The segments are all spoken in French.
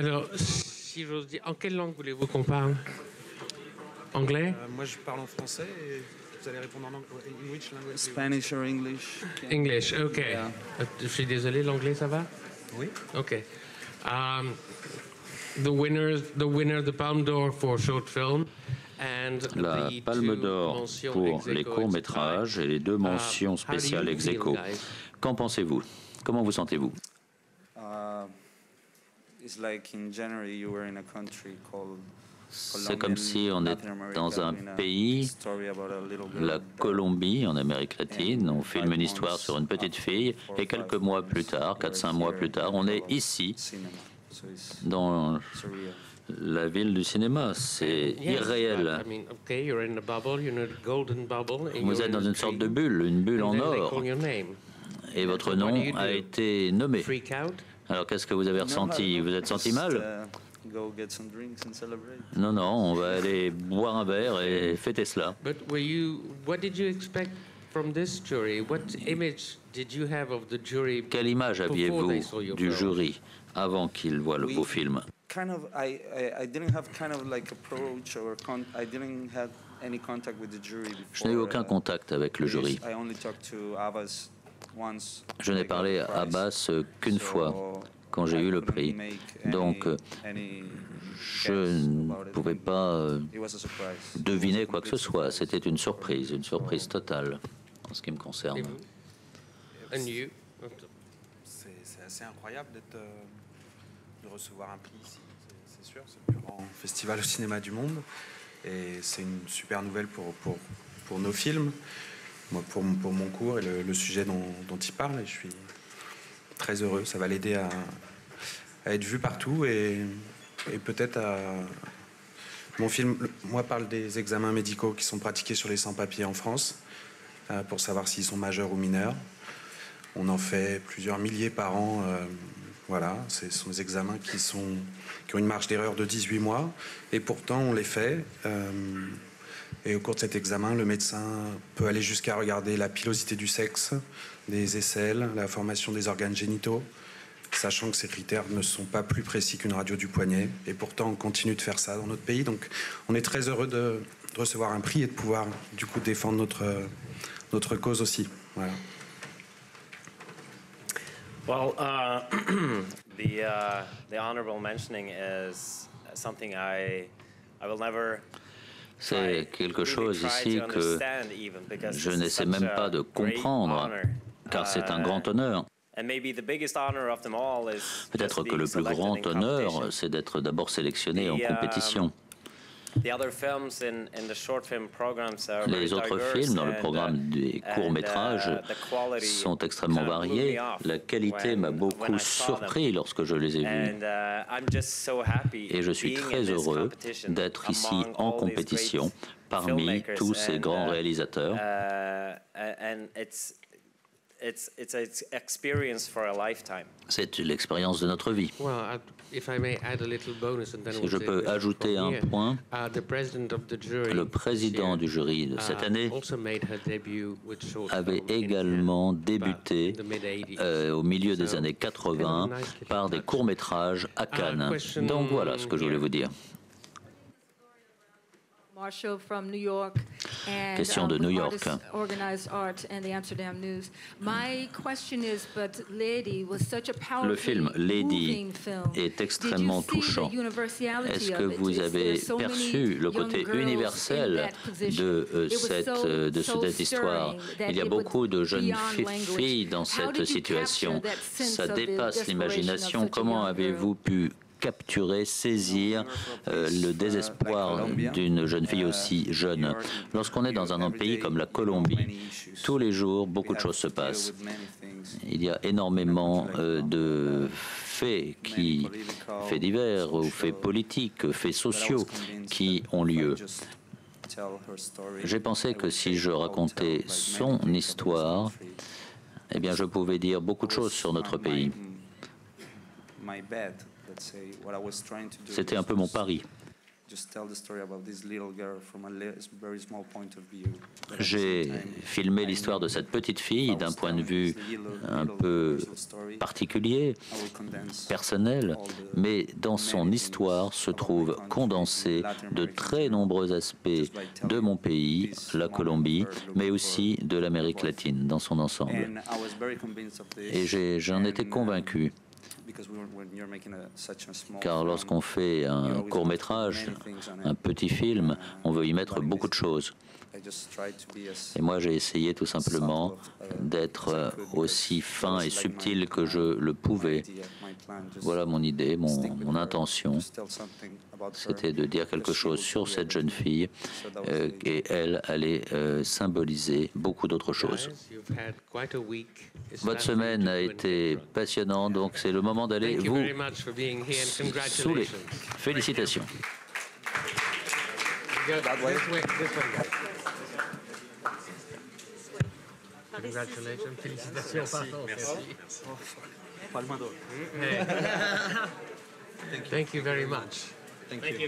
Alors, si j'ose dire, en quelle langue voulez-vous qu'on parle? Anglais? Moi, je parle en français et vous allez répondre en anglais. In which language? Spanish or English? English, ok. Yeah. Je suis désolé, l'anglais, ça va? Oui. Ok. The winner of the Palme d'Or for short film. La Palme d'Or pour les courts-métrages et les 2 mentions spéciales ex aequo. Qu'en pensez-vous? Comment vous sentez-vous? C'est comme si on est dans un pays, la Colombie, en Amérique latine. On filme une histoire sur une petite fille et quelques mois plus tard, 4-5 mois plus tard, on est ici, dans la ville du cinéma. C'est irréel. Vous êtes dans une sorte de bulle, une bulle en or, et votre nom a été nommé. Alors qu'est-ce que vous avez ressenti? Vous êtes senti mal? Non, non, on va aller boire un verre et fêter cela. Quelle image aviez-vous du jury avant qu'il voit vos films? Je n'ai eu aucun contact avec le jury. Je n'ai parlé à Abbas qu'une fois, quand j'ai eu le prix. Donc, je ne pouvais pas deviner quoi que ce soit. C'était une surprise totale, en ce qui me concerne. C'est assez incroyable de recevoir un prix ici, c'est sûr. C'est le plus grand festival au cinéma du monde. Et c'est une super nouvelle pour nos films. Moi, pour mon cours et le sujet dont il parle, et je suis très heureux. Ça va l'aider à être vu partout et peut-être à... Mon film, moi, parle des examens médicaux qui sont pratiqués sur les sans-papiers en France pour savoir s'ils sont majeurs ou mineurs. On en fait plusieurs milliers par an. Voilà, ce sont des examens qui ont une marge d'erreur de 18 mois et pourtant on les fait. Et au cours de cet examen, le médecin peut aller jusqu'à regarder la pilosité du sexe, des aisselles, la formation des organes génitaux, sachant que ces critères ne sont pas plus précis qu'une radio du poignet. Et pourtant, on continue de faire ça dans notre pays. Donc, on est très heureux de recevoir un prix et de pouvoir, du coup, défendre notre cause aussi. Voilà. Well, the honorable mentioning is something I will never... C'est quelque chose ici que je n'essaie même pas de comprendre, car c'est un grand honneur. Peut-être que le plus grand honneur, c'est d'être d'abord sélectionné en compétition. Les autres films dans le programme des courts-métrages sont extrêmement variés. La qualité m'a beaucoup surpris lorsque je les ai vus. Et je suis très heureux d'être ici en compétition parmi tous ces grands réalisateurs. C'est l'expérience de notre vie. Si je peux ajouter un point, le président du jury de cette année avait également débuté au milieu des années 80 par des courts-métrages à Cannes. Donc voilà ce que je voulais vous dire. Question de New York. Le film Lady est extrêmement touchant. Est-ce que vous avez perçu le côté universel de cette histoire? Il y a beaucoup de jeunes filles dans cette situation. Ça dépasse l'imagination. Comment avez-vous pu capturer, saisir le désespoir d'une jeune fille aussi jeune? Lorsqu'on est dans un pays comme la Colombie, tous les jours, beaucoup de choses se passent. Il y a énormément de faits divers, ou faits politiques, faits sociaux qui ont lieu. J'ai pensé que si je racontais son histoire, eh bien, je pouvais dire beaucoup de choses sur notre pays. C'était un peu mon pari. J'ai filmé l'histoire de cette petite fille d'un point de vue un peu particulier, personnel, mais dans son histoire se trouvent condensés de très nombreux aspects de mon pays, la Colombie, mais aussi de l'Amérique latine dans son ensemble. Et j'en étais convaincu. Car lorsqu'on fait un court-métrage, un petit film, on veut y mettre beaucoup de choses. Et moi, j'ai essayé tout simplement d'être aussi fin et subtil que je le pouvais. Voilà mon idée, mon intention. C'était de dire quelque chose sur cette jeune fille et elle allait symboliser beaucoup d'autres choses. Votre semaine a été passionnante, donc c'est le moment d'aller vous saouler. Félicitations. Congratulations, félicitations. Merci. Thank you very much.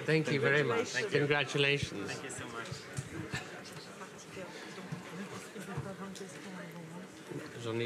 Thank you very much. Congratulations. Thank you so much. J'en ai